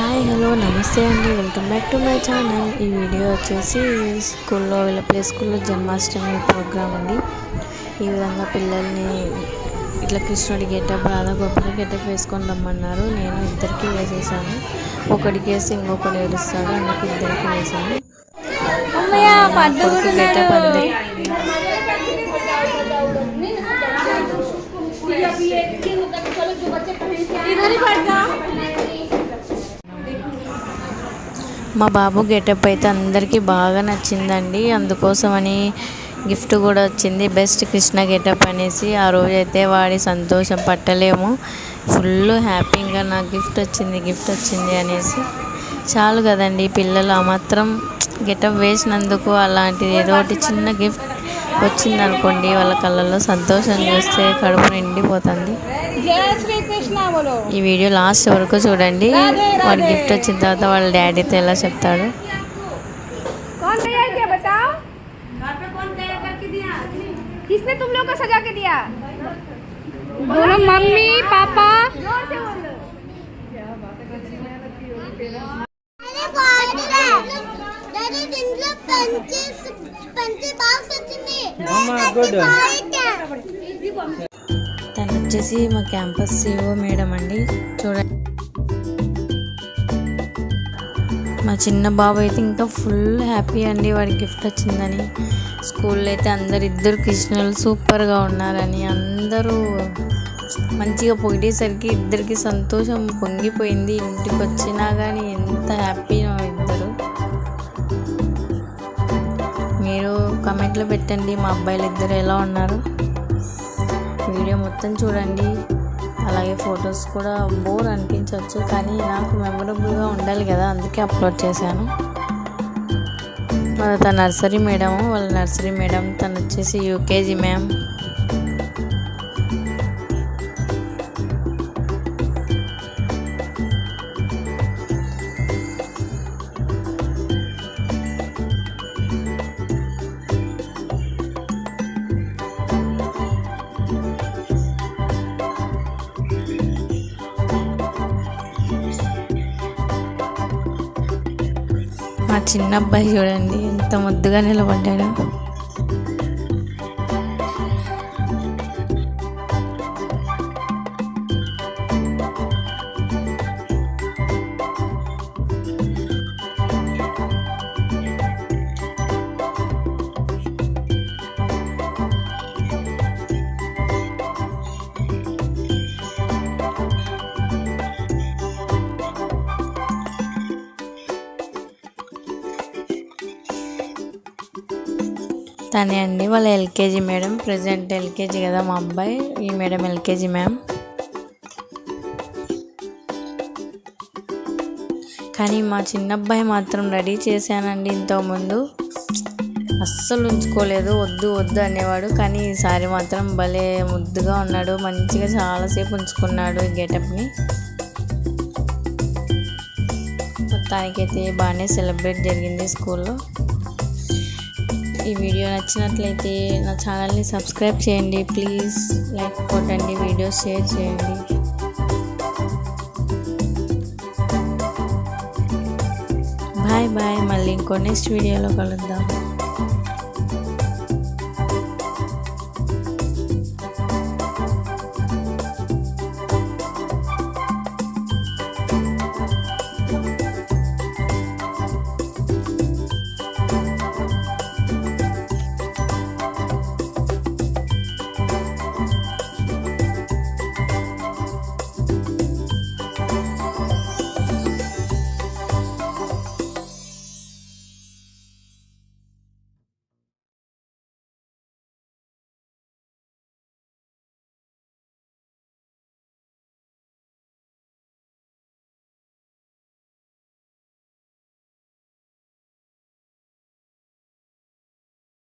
Hi hello నమస్తే అండి, welcome back to my channel. ఈ వీడియో వచ్చేసి స్కూల్లో వీళ్ళ ప్లే స్కూల్లో జన్మాష్టమి ప్రోగ్రామ్ అండి. ఈ విధంగా పిల్లల్ని ఇట్లా కృష్ణుడి గెటప్, రాధా గోపాల గెటప్ వేసుకొని రమ్మన్నారు. నేను ఇద్దరికి వేసేసాను. ఒకటికి వేసి ఇంకొకటి ఏడుస్తాడు, అందుకు ఇద్దరికి వేసాను. కొడుకు గెటప్ అందరి మా బాబు గెటప్ అయితే అందరికీ బాగా నచ్చిందండి. అందుకోసమని గిఫ్ట్ కూడా వచ్చింది, బెస్ట్ కృష్ణ గెటప్ అనేసి. ఆ రోజు అయితే వాడి సంతోషం పట్టలేము. ఫుల్ హ్యాపీగా నాకు గిఫ్ట్ వచ్చింది అనేసి. చాలు కదండి, పిల్లలు ఆ మాత్రం గెటప్ వేసినందుకు అలాంటిది ఏదో ఒకటి చిన్న గిఫ్ట్ వచ్చిందనుకోండి, వాళ్ళ కళ్ళల్లో సంతోషం చూస్తే కడుపు నిండిపోతుంది. ఈ వీడియో లాస్ట్ వరకు చూడండి. వాడి గిఫ్ట్ వచ్చిన తర్వాత వాళ్ళ డాడీతో ఎలా చెప్తాడు. किसने तुम लोग को सजा के दिया? दोनों मम्मी पापा। తను వచ్చేసి మా క్యాంపస్ సిఓ మేడం అండి. చూడండి, మా చిన్న బాబు అయితే ఇంకా ఫుల్ హ్యాపీ అండి, వాడికి గిఫ్ట్ వచ్చిందని. స్కూల్లో అయితే ఇద్దరు కృష్ణులు సూపర్గా ఉన్నారని అందరూ మంచిగా పొగిడేసరికి ఇద్దరికి సంతోషం పొంగిపోయింది. ఇంటికి వచ్చినా కానీ ఎంత హ్యాపీనో ఇద్దరు. మీరు కామెంట్లో పెట్టండి మా అబ్బాయిలు ఇద్దరు ఎలా ఉన్నారు. వీడియో మొత్తం చూడండి, అలాగే ఫొటోస్ కూడా బోర్ అనిపించవచ్చు, కానీ నాకు మెమరబుల్గా ఉండాలి కదా, అందుకే అప్లోడ్ చేశాను. తన నర్సరీ మేడం, వాళ్ళ నర్సరీ మేడం తను వచ్చేసి యూకేజీ మ్యామ్. మా చిన్న అబ్బాయి చూడండి ఎంత ముద్దుగా నిలబడ్డాడు. తనే అండి వాళ్ళ ఎల్కేజీ మేడం. ప్రజెంట్ ఎల్కేజీ కదా మా అబ్బాయి, ఈ మేడం ఎల్కేజీ మ్యామ్. కానీ మా చిన్న అబ్బాయి మాత్రం రెడీ చేశానండి. ఇంతకుముందు అస్సలు ఉంచుకోలేదు, వద్దు అనేవాడు. కానీ ఈసారి మాత్రం భలే ముద్దుగా ఉన్నాడు, మంచిగా చాలాసేపు ఉంచుకున్నాడు ఈ గెటప్ని. మొత్తానికైతే బాగానే సెలబ్రేట్ జరిగింది స్కూల్లో. ఈ వీడియో నచ్చినట్లయితే నా ఛానల్ని సబ్స్క్రైబ్ చేయండి ప్లీజ్, లైక్ కొట్టండి, వీడియోస్ షేర్ చేయండి. బాయ్ బాయ్, మళ్ళీ ఇంకో నెక్స్ట్ వీడియోలో కలుద్దాం.